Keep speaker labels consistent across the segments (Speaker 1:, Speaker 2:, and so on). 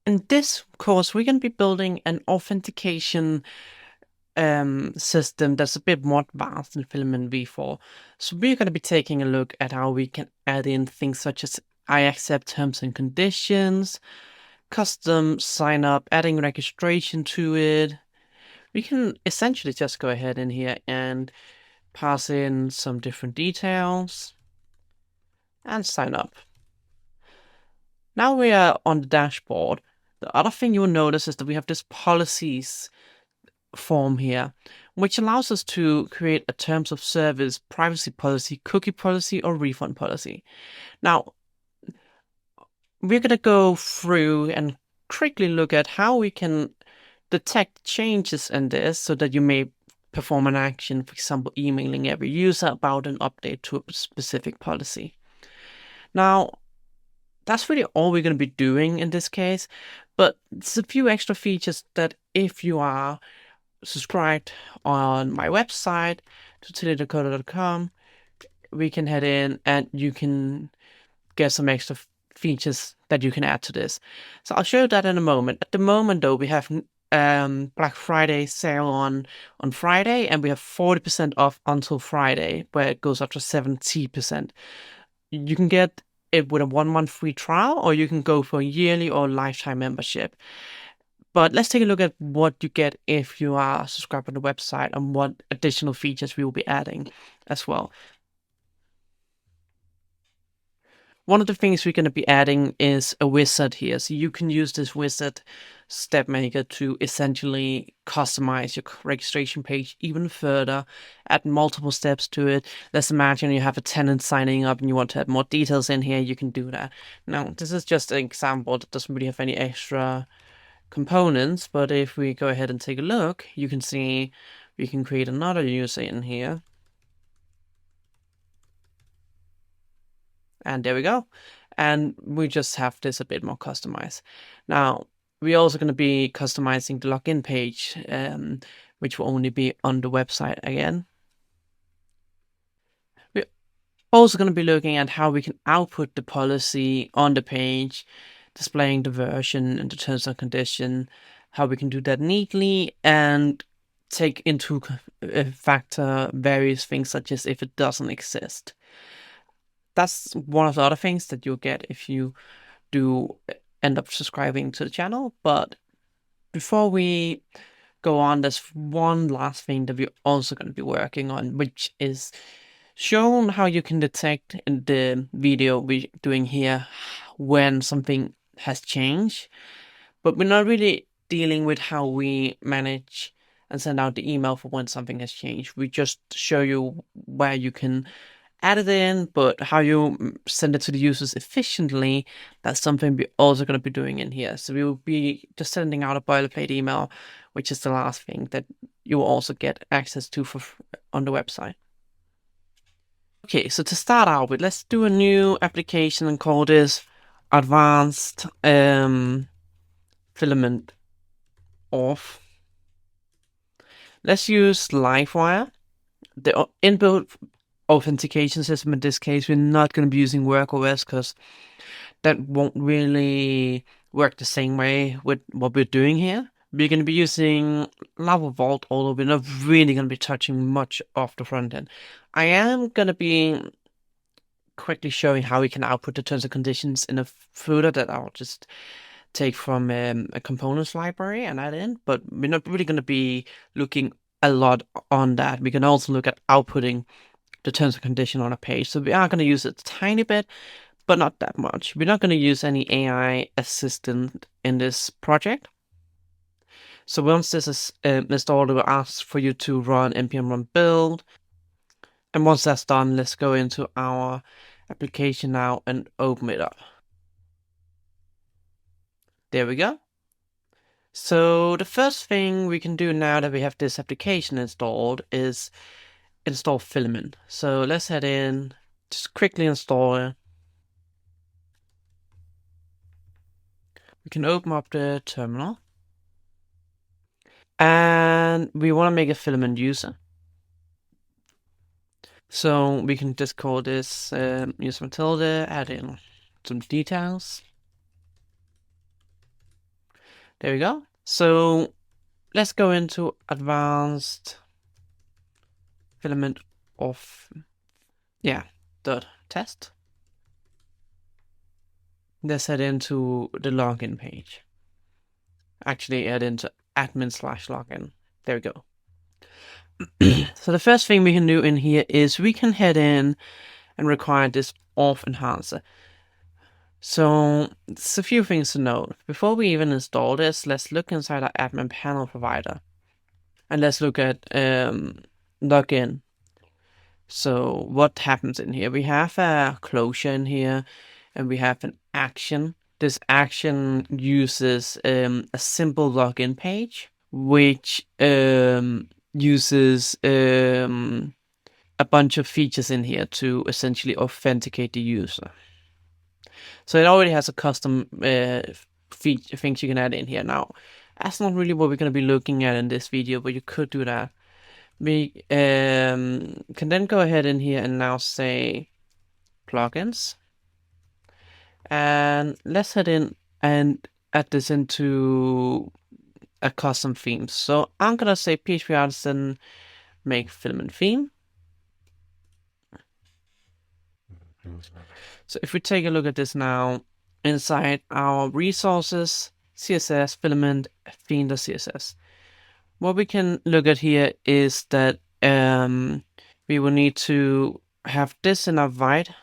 Speaker 1: In this course, we're going to be building an authentication system that's a bit more advanced than Filament V4. So we're going to be taking a look at how we can add in things such as I accept terms and conditions, custom sign up, adding registration to it. We can essentially just go ahead in here and pass in some different details and sign up. Now we are on the dashboard. The other thing you'll notice is that we have this policies form here, which allows us to create a terms of service, privacy policy, cookie policy, or refund policy. Now, we're going to go through and quickly look at how we can detect changes in this so that you may perform an action, for example, emailing every user about an update to a specific policy. Now, that's really all we're going to be doing in this case, but there's a few extra features that if you are subscribed on my website, tutilidacoder.com, we can head in and you can get some extra features that you can add to this. So I'll show you that in a moment. At the moment, though, we have Black Friday sale on Friday, and we have 40% off until Friday, where it goes up to 70%. You can get it with a 1 month free trial, or you can go for a yearly or lifetime membership. But let's take a look at what you get if you are subscribed on the website and what additional features we will be adding as well. One of the things we're going to be adding is a wizard here. So you can use this wizard step maker to essentially customize your registration page even further, add multiple steps to it. Let's imagine you have a tenant signing up and you want to add more details in here, you can do that. Now, this is just an example that doesn't really have any extra components, but if we go ahead and take a look, you can see we can create another user in here. And there we go. And we just have this a bit more customized. Now, we're also going to be customizing the login page, which will only be on the website again. We're also going to be looking at how we can output the policy on the page, displaying the version and the terms and condition, how we can do that neatly and take into factor various things such as if it doesn't exist. That's one of the other things that you'll get if you do end up subscribing to the channel. But before we go on, there's one last thing that we're also going to be working on, which is shown how you can detect in the video we're doing here when something has changed. But we're not really dealing with how we manage and send out the email for when something has changed. We just show you where you can add it in, but how you send it to the users efficiently, that's something we're also going to be doing in here. So we will be just sending out a boilerplate email, which is the last thing that you will also get access to on the website. Okay, so to start out with, let's do a new application and call this Advanced Filament Auth. Let's use Livewire. The inbuilt authentication system in this case, we're not going to be using WorkOS because that won't really work the same way with what we're doing here. We're going to be using Lava Vault, although we're not really going to be touching much of the front end. I am going to be quickly showing how we can output the terms and conditions in a folder that I'll just take from a components library and add in, but we're not really going to be looking a lot on that. We can also look at outputting the terms and condition on a page. So we are going to use it a tiny bit, but not that much. We're not going to use any AI assistant in this project. So once this is installed, it will ask for you to run npm run build. And once that's done, let's go into our application now and open it up. There we go. So the first thing we can do now that we have this application installed is install Filament. So let's head in, just quickly install it. We can open up the terminal. And we want to make a Filament user. So we can just call this use Matilde, add in some details. There we go. So let's go into advanced filament of, dot test. Let's head into the login page. Actually, add into admin/login. There we go. So the first thing we can do in here is we can head in and require this auth enhancer. So it's a few things to note. Before we even install this, let's look inside our admin panel provider. And let's look at login. So what happens in here? We have a closure in here, and we have an action. This action uses a simple login page, which uses a bunch of features in here to essentially authenticate the user. So it already has a custom things you can add in here. Now, that's not really what we're going to be looking at in this video, but you could do that. We can then go ahead in here and now say plugins. And let's head in and add this into a custom theme. So I'm going to say PHP Artisan make filament theme. So if we take a look at this now, inside our resources, CSS, filament, theme.css, what we can look at here is that we will need to have this in a wide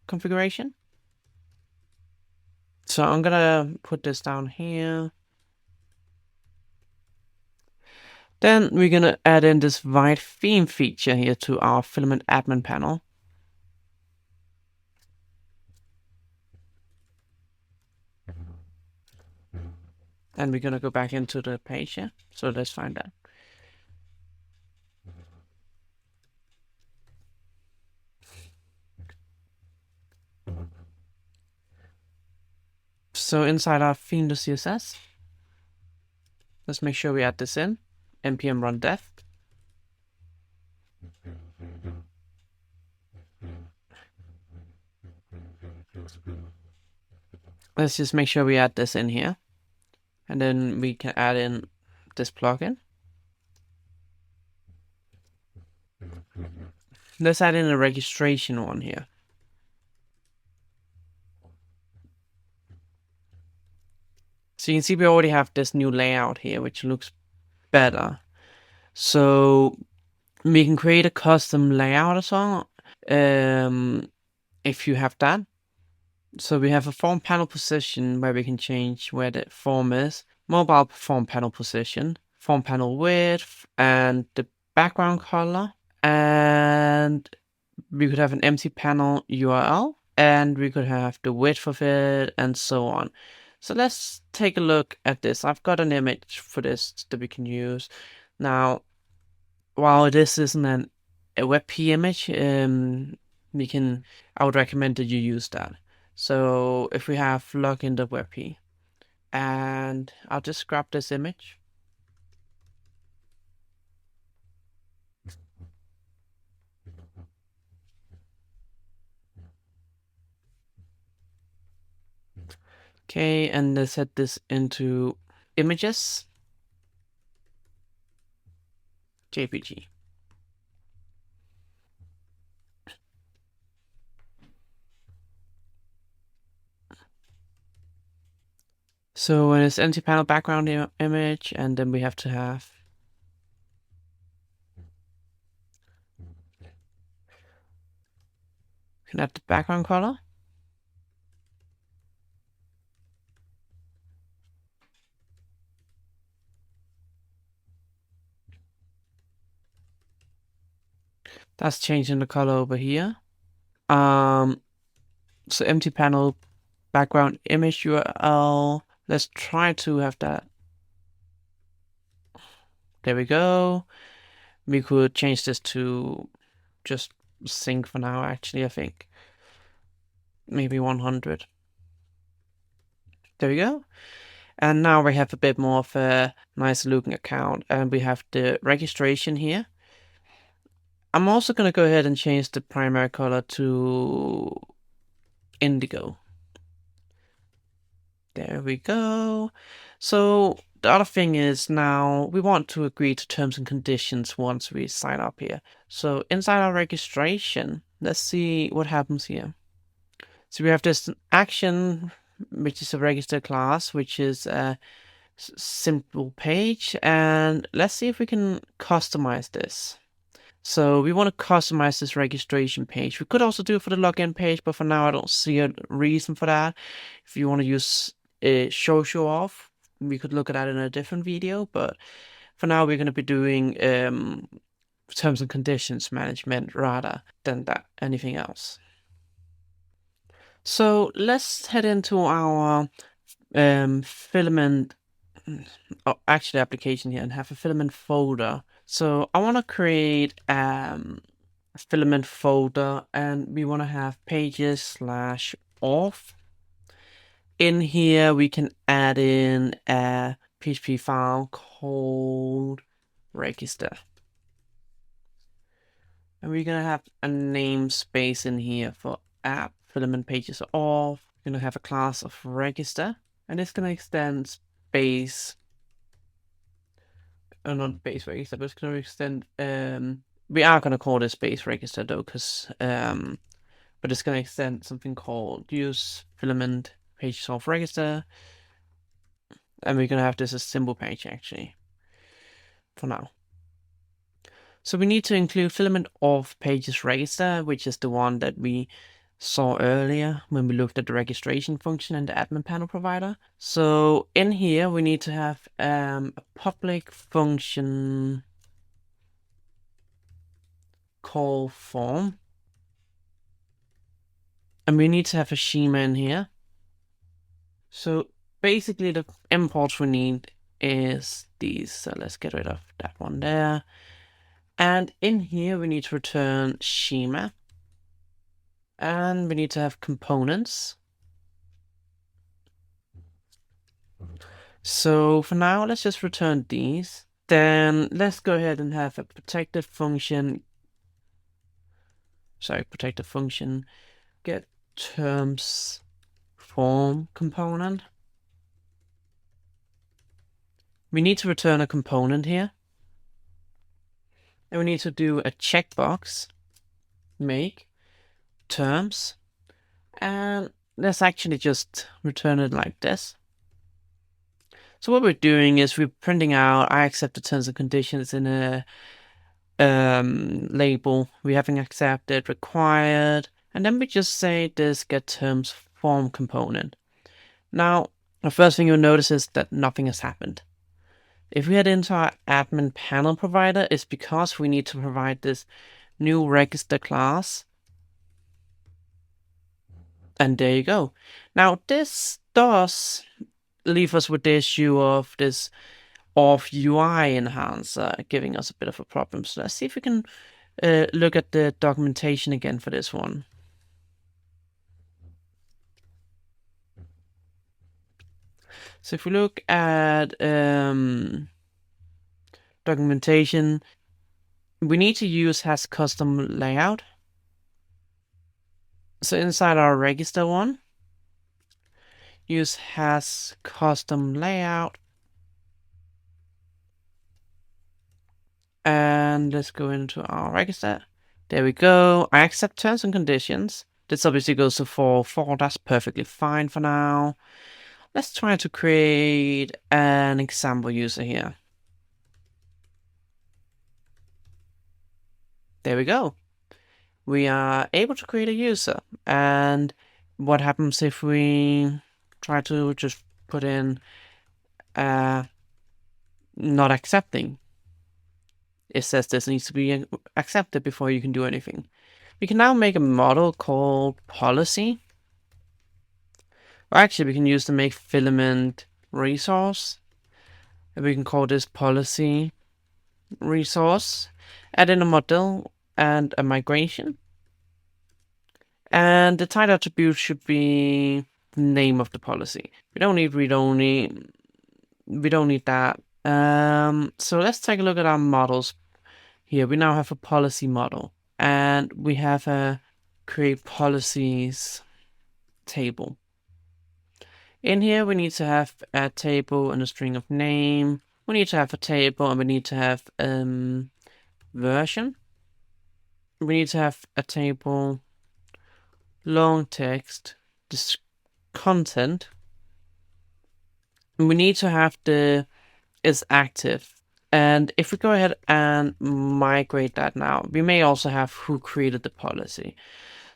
Speaker 1: configuration. So I'm gonna put this down here. Then we're gonna add in this wide theme feature here to our filament admin panel. And we're gonna go back into the page here. So let's find that. So inside our theme.css, let's make sure we add this in. npm run dev. Let's just make sure we add this in here. And then we can add in this plugin. Let's add in a registration one here. So you can see we already have this new layout here, which looks better. So we can create a custom layout as well, if you have that. So we have a form panel position where we can change where the form is, mobile form panel position, form panel width, and the background color. And we could have an empty panel URL, and we could have the width of it, and so on. So let's take a look at this. I've got an image for this that we can use. Now, while this isn't a WebP image, I would recommend that you use that. So if we have login.webp, and I'll just grab this image. Okay, and let's set this into images, JPG. So when it's empty panel background image, and then we have to have can add the background color. That's changing the color over here. So empty panel background image URL. Let's try to have that. There we go. We could change this to just sync for now, actually, I think. Maybe 100. There we go. And now we have a bit more of a nice looking account, and we have the registration here. I'm also going to go ahead and change the primary color to indigo. There we go. So the other thing is now we want to agree to terms and conditions once we sign up here. So inside our registration, let's see what happens here. So we have this action, which is a register class, which is a simple page. And let's see if we can customize this. So we want to customize this registration page. We could also do it for the login page, but for now I don't see a reason for that. If you want to use show off, we could look at that in a different video. But for now we're going to be doing terms and conditions management rather than that anything else. So let's head into our filament actually application here and have a filament folder. So I want to create a filament folder and we want to have pages/auth. In here we can add in a PHP file called register. And we're gonna have a namespace in here for app filament pages auth. We're gonna have a class of register and it's gonna extend space not base register, but it's going to extend. We are going to call this base register though, because but it's going to extend something called use filament pages of register, and we're going to have this as symbol page actually for now. So we need to include filament of pages register, which is the one that we saw earlier when we looked at the registration function and the admin panel provider. So in here we need to have a public function call form, and we need to have a schema in here. So basically the imports we need is these. So let's get rid of that one there. And in here we need to return schema. And we need to have components. So for now, let's just return these. Then let's go ahead and have a protected function. Protected function get terms form component. We need to return a component here. And we need to do a checkbox make terms. And let's actually just return it like this. So what we're doing is we're printing out I accept the terms and conditions in a label. We haven't accepted required, and then we just say this get terms form component. Now the first thing you'll notice is that nothing has happened. If we head into our admin panel provider, it's because we need to provide this new register class. And there you go. Now this does leave us with the issue of this auth UI enhancer giving us a bit of a problem. So let's see if we can look at the documentation again for this one. So if we look at documentation, we need to use has custom layout. So inside our register one, use has custom layout. And let's go into our register. There we go. I accept terms and conditions. This obviously goes to 4. That's perfectly fine for now. Let's try to create an example user here. There we go. We are able to create a user. And what happens if we try to just put in not accepting? It says this needs to be accepted before you can do anything. We can now make a model called policy. Or actually, we can use the make filament resource. And we can call this policy resource. Add in a model and a migration. And the type attribute should be the name of the policy. We don't need read-only. We don't need that. So let's take a look at our models. Here we now have a policy model, and we have a create policies table. In here, we need to have a table and a string of name. We need to have a table and we need to have version. We need to have a table, long text, this content. And we need to have the is active. And if we go ahead and migrate that now, we may also have who created the policy.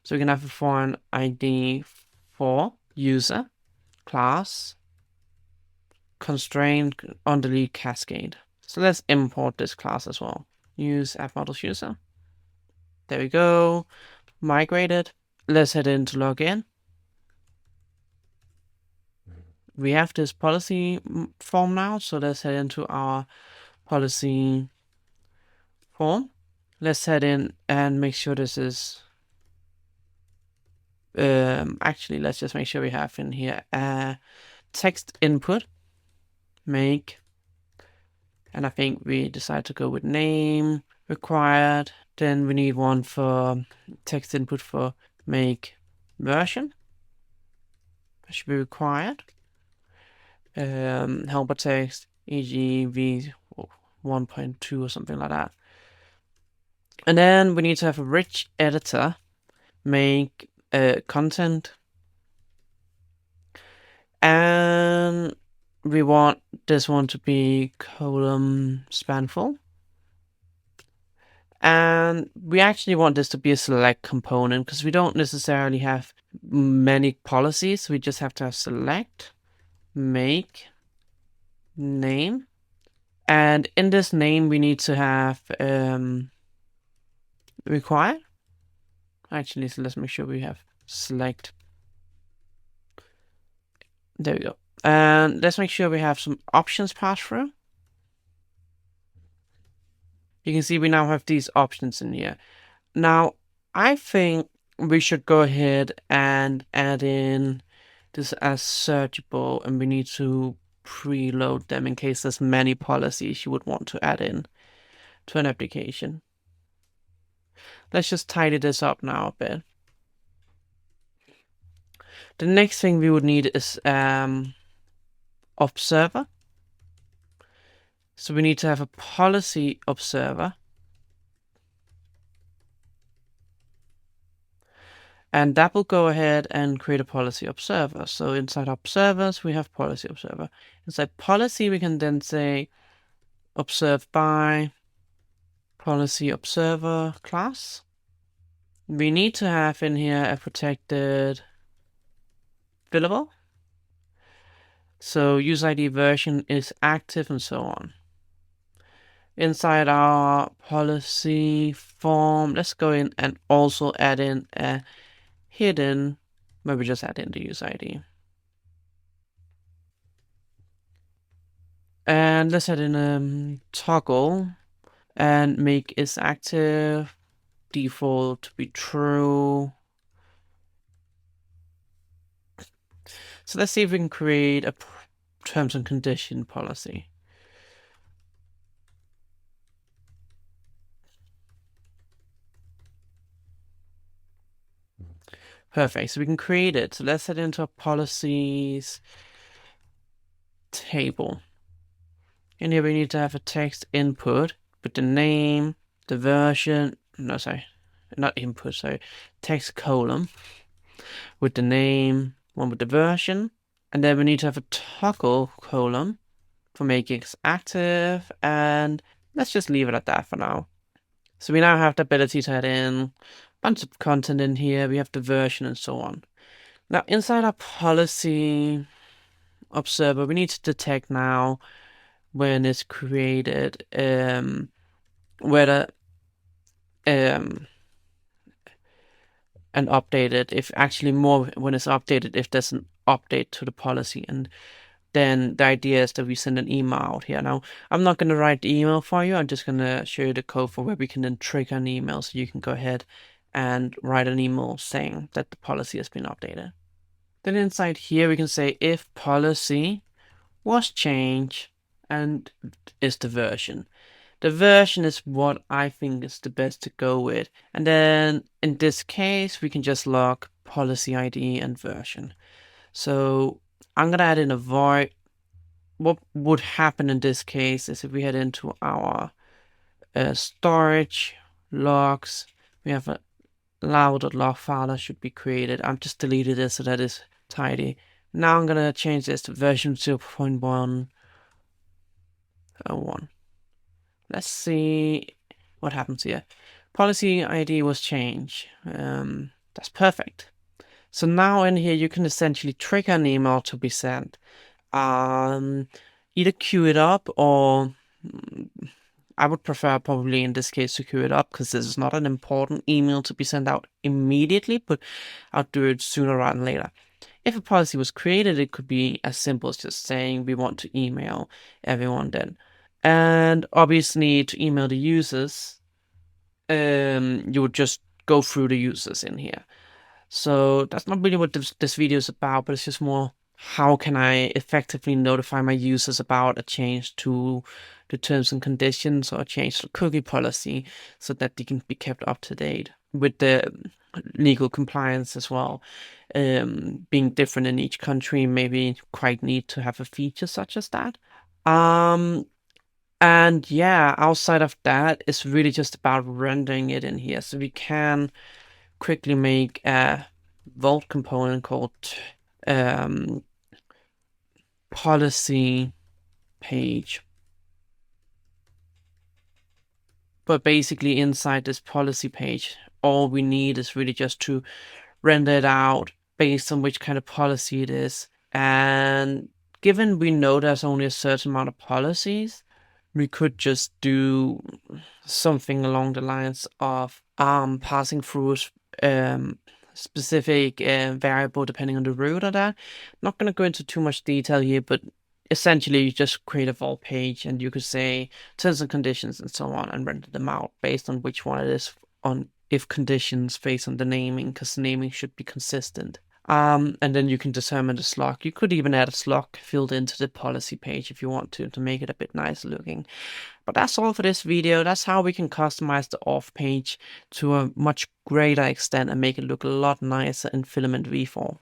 Speaker 1: So we can have a foreign ID for user, class, constraint on delete cascade. So let's import this class as well. Use app models user. There we go. Migrated. Let's head into login. We have this policy form now. So let's head into our policy form. Let's head in and make sure this is actually, let's just make sure we have in here text input, make, and I think we decide to go with name required. Then we need one for text input for make version. That should be required. Helper text, e.g. v1.2 or something like that. And then we need to have a rich editor, make content, and we want this one to be column span full. And we actually want this to be a select component because we don't necessarily have many policies. We just have to have select, make, name. And in this name, we need to have required. Actually, so let's make sure we have select. There we go. And let's make sure we have some options passed through. You can see we now have these options in here. Now, I think we should go ahead and add in this as searchable, and we need to preload them in case there's many policies you would want to add in to an application. Let's just tidy this up now a bit. The next thing we would need is observer. So we need to have a policy observer. And that will go ahead and create a policy observer. So inside observers, we have policy observer. Inside policy, we can then say observed by policy observer class. We need to have in here a protected fillable. So use ID version is active and so on. Inside our policy form, let's go in and also add in a hidden, where we just add in the user ID. And let's add in toggle and make is active, default to be true. So let's see if we can create a terms and condition policy. Perfect, so we can create it. So let's head into a policies table. In here we need to have a text input with the name, the version, no, sorry, not input, sorry, text column with the name, one with the version, and then we need to have a toggle column for making it active, and let's just leave it at that for now. So we now have the ability to add in a bunch of content in here, we have the version and so on. Now inside our policy observer, we need to detect now when it's created, whether and updated, if actually more when it's updated, if there's an update to the policy. And then the idea is that we send an email out here. Now, I'm not going to write the email for you. I'm just going to show you the code for where we can then trigger an email so you can go ahead and write an email saying that the policy has been updated. Then inside here, we can say if policy was changed and is the version. The version is what I think is the best to go with. And then in this case, we can just log policy ID and version. So I'm gonna add in a void. What would happen in this case is if we head into our storage logs, we have a log file that should be created. I've just deleted this so that is tidy. Now I'm gonna change this to version 0.101. Let's see what happens here. Policy ID was changed. That's perfect. So now in here you can essentially trigger an email to be sent. Either queue it up or I would prefer probably in this case to queue it up because this is not an important email to be sent out immediately, but I'll do it sooner rather than later. If a policy was created, it could be as simple as just saying we want to email everyone then. And obviously to email the users, you would just go through the users in here. So that's not really what this video is about, but it's just more how can I effectively notify my users about a change to the terms and conditions or a change to cookie policy so that they can be kept up to date with the legal compliance as well. Being different in each country, maybe quite neat to have a feature such as that. And yeah, outside of that, it's really just about rendering it in here. So we can quickly make a Vault component called policy page. But basically inside this policy page, all we need is really just to render it out based on which kind of policy it is. And given we know there's only a certain amount of policies, we could just do something along the lines of passing through specific variable depending on the root of that. Not going to go into too much detail here, but essentially you just create a vault page and you could say terms and conditions and so on and render them out based on which one it is on if conditions based on the naming, because the naming should be consistent. And then you can determine the slug. You could even add a slug filled into the policy page if you want to make it a bit nicer looking. But that's all for this video. That's how we can customize the auth page to a much greater extent and make it look a lot nicer in Filament v4.